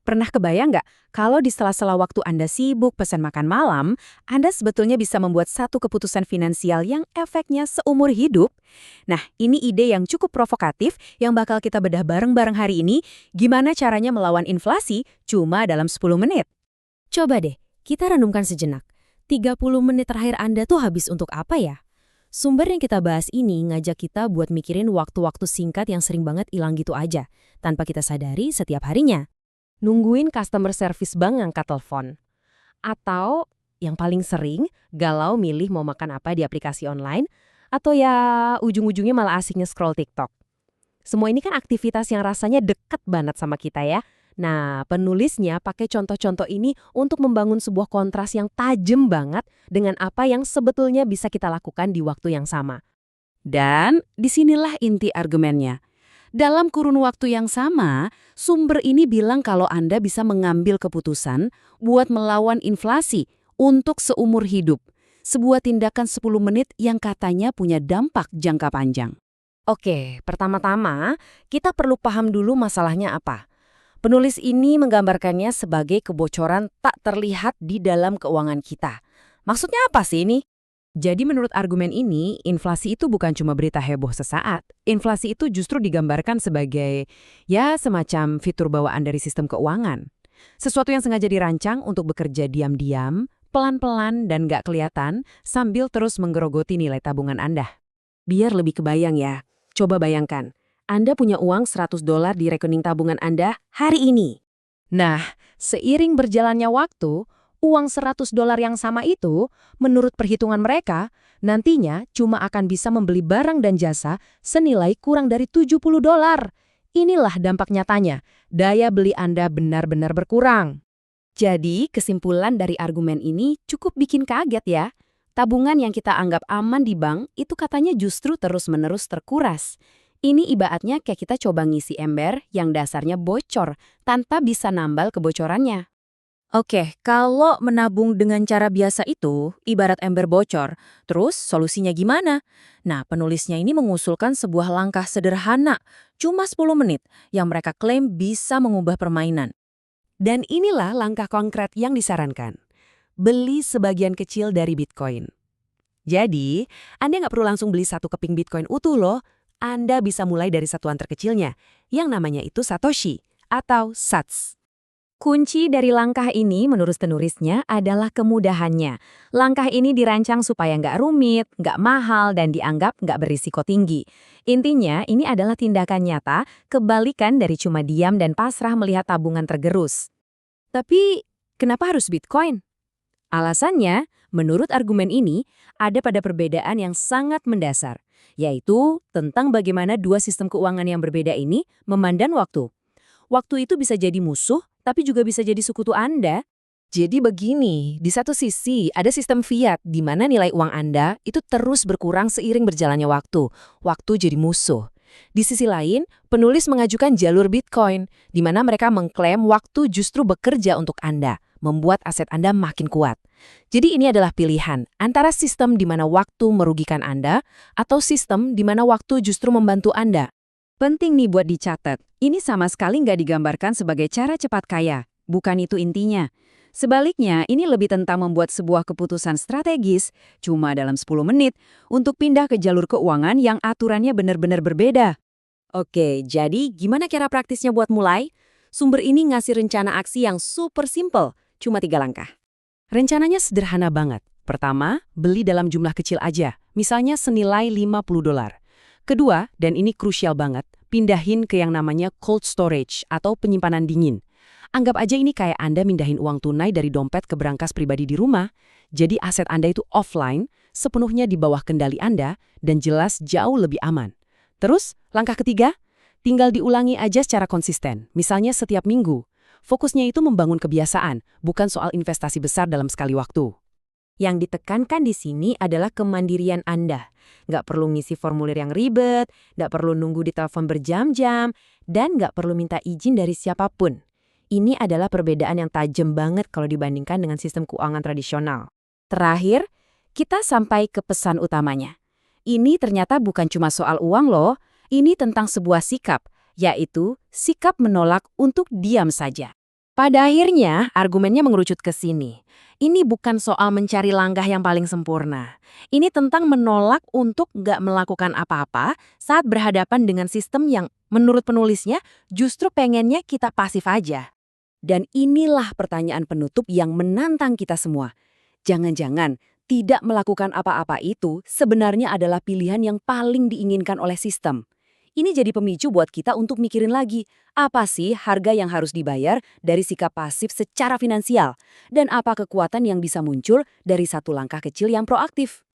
Pernah kebayang nggak kalau di sela-sela waktu Anda sibuk pesan makan malam, Anda sebetulnya bisa membuat satu keputusan finansial yang efeknya seumur hidup? Nah, ini ide yang cukup provokatif yang bakal kita bedah bareng-bareng hari ini, gimana caranya melawan inflasi cuma dalam 10 menit. Coba deh, kita renungkan sejenak. 30 menit terakhir Anda tuh habis untuk apa ya? Sumber yang kita bahas ini ngajak kita buat mikirin waktu-waktu singkat yang sering banget hilang gitu aja, tanpa kita sadari setiap harinya. Nungguin customer service bank ngangkat telepon. Atau yang paling sering, galau milih mau makan apa di aplikasi online, atau ya ujung-ujungnya malah asik nge-scroll TikTok. Semua ini kan aktivitas yang rasanya deket banget sama kita ya. Nah, penulisnya pakai contoh-contoh ini untuk membangun sebuah kontras yang tajam banget dengan apa yang sebetulnya bisa kita lakukan di waktu yang sama. Dan disinilah inti argumennya. Dalam kurun waktu yang sama, sumber ini bilang kalau Anda bisa mengambil keputusan buat melawan inflasi untuk seumur hidup. Sebuah tindakan 10 menit yang katanya punya dampak jangka panjang. Oke, pertama-tama kita perlu paham dulu masalahnya apa. Penulis ini menggambarkannya sebagai kebocoran tak terlihat di dalam keuangan kita. Maksudnya apa sih ini? Jadi menurut argumen ini, inflasi itu bukan cuma berita heboh sesaat. Inflasi itu justru digambarkan sebagai, ya semacam fitur bawaan dari sistem keuangan. Sesuatu yang sengaja dirancang untuk bekerja diam-diam, pelan-pelan dan nggak kelihatan, sambil terus menggerogoti nilai tabungan Anda. Biar lebih kebayang ya, coba bayangkan, Anda punya uang $100 di rekening tabungan Anda hari ini. Nah, seiring berjalannya waktu, uang $100 yang sama itu, menurut perhitungan mereka, nantinya cuma akan bisa membeli barang dan jasa senilai kurang dari $70. Inilah dampak nyatanya, daya beli Anda benar-benar berkurang. Jadi, kesimpulan dari argumen ini cukup bikin kaget ya. Tabungan yang kita anggap aman di bank itu katanya justru terus-menerus terkuras. Ini ibaratnya kayak kita coba ngisi ember yang dasarnya bocor tanpa bisa nambal kebocorannya. Oke, kalau menabung dengan cara biasa itu, ibarat ember bocor, terus solusinya gimana? Nah, penulisnya ini mengusulkan sebuah langkah sederhana, cuma 10 menit, yang mereka klaim bisa mengubah permainan. Dan inilah langkah konkret yang disarankan. Beli sebagian kecil dari Bitcoin. Jadi, Anda nggak perlu langsung beli satu keping Bitcoin utuh loh. Anda bisa mulai dari satuan terkecilnya, yang namanya itu Satoshi, atau Sats. Kunci dari langkah ini menurut penulisnya adalah kemudahannya. Langkah ini dirancang supaya nggak rumit, nggak mahal, dan dianggap nggak berisiko tinggi. Intinya, ini adalah tindakan nyata, kebalikan dari cuma diam dan pasrah melihat tabungan tergerus. Tapi, kenapa harus Bitcoin? Alasannya, menurut argumen ini, ada pada perbedaan yang sangat mendasar, yaitu tentang bagaimana dua sistem keuangan yang berbeda ini memandang waktu. Waktu itu bisa jadi musuh, tapi juga bisa jadi sekutu Anda. Jadi begini, di satu sisi ada sistem fiat di mana nilai uang Anda itu terus berkurang seiring berjalannya waktu. Waktu jadi musuh. Di sisi lain, penulis mengajukan jalur Bitcoin, di mana mereka mengklaim waktu justru bekerja untuk Anda, membuat aset Anda makin kuat. Jadi ini adalah pilihan antara sistem di mana waktu merugikan Anda atau sistem di mana waktu justru membantu Anda. Penting nih buat dicatat, ini sama sekali nggak digambarkan sebagai cara cepat kaya. Bukan itu intinya. Sebaliknya, ini lebih tentang membuat sebuah keputusan strategis, cuma dalam 10 menit, untuk pindah ke jalur keuangan yang aturannya benar-benar berbeda. Oke, jadi gimana cara praktisnya buat mulai? Sumber ini ngasih rencana aksi yang super simple, cuma 3 langkah. Rencananya sederhana banget. Pertama, beli dalam jumlah kecil aja, misalnya senilai $50. Kedua, dan ini krusial banget, pindahin ke yang namanya cold storage atau penyimpanan dingin. Anggap aja ini kayak Anda mindahin uang tunai dari dompet ke brankas pribadi di rumah. Jadi aset Anda itu offline, sepenuhnya di bawah kendali Anda, dan jelas jauh lebih aman. Terus, langkah ketiga, tinggal diulangi aja secara konsisten, misalnya setiap minggu. Fokusnya itu membangun kebiasaan, bukan soal investasi besar dalam sekali waktu. Yang ditekankan di sini adalah kemandirian Anda. Nggak perlu ngisi formulir yang ribet, nggak perlu nunggu di telepon berjam-jam, dan nggak perlu minta izin dari siapapun. Ini adalah perbedaan yang tajam banget kalau dibandingkan dengan sistem keuangan tradisional. Terakhir, kita sampai ke pesan utamanya. Ini ternyata bukan cuma soal uang loh, ini tentang sebuah sikap, yaitu sikap menolak untuk diam saja. Pada akhirnya, argumennya mengerucut ke sini. Ini bukan soal mencari langkah yang paling sempurna. Ini tentang menolak untuk nggak melakukan apa-apa saat berhadapan dengan sistem yang, menurut penulisnya, justru pengennya kita pasif aja. Dan inilah pertanyaan penutup yang menantang kita semua. Jangan-jangan tidak melakukan apa-apa itu sebenarnya adalah pilihan yang paling diinginkan oleh sistem. Ini jadi pemicu buat kita untuk mikirin lagi, apa sih harga yang harus dibayar dari sikap pasif secara finansial? Dan apa kekuatan yang bisa muncul dari satu langkah kecil yang proaktif?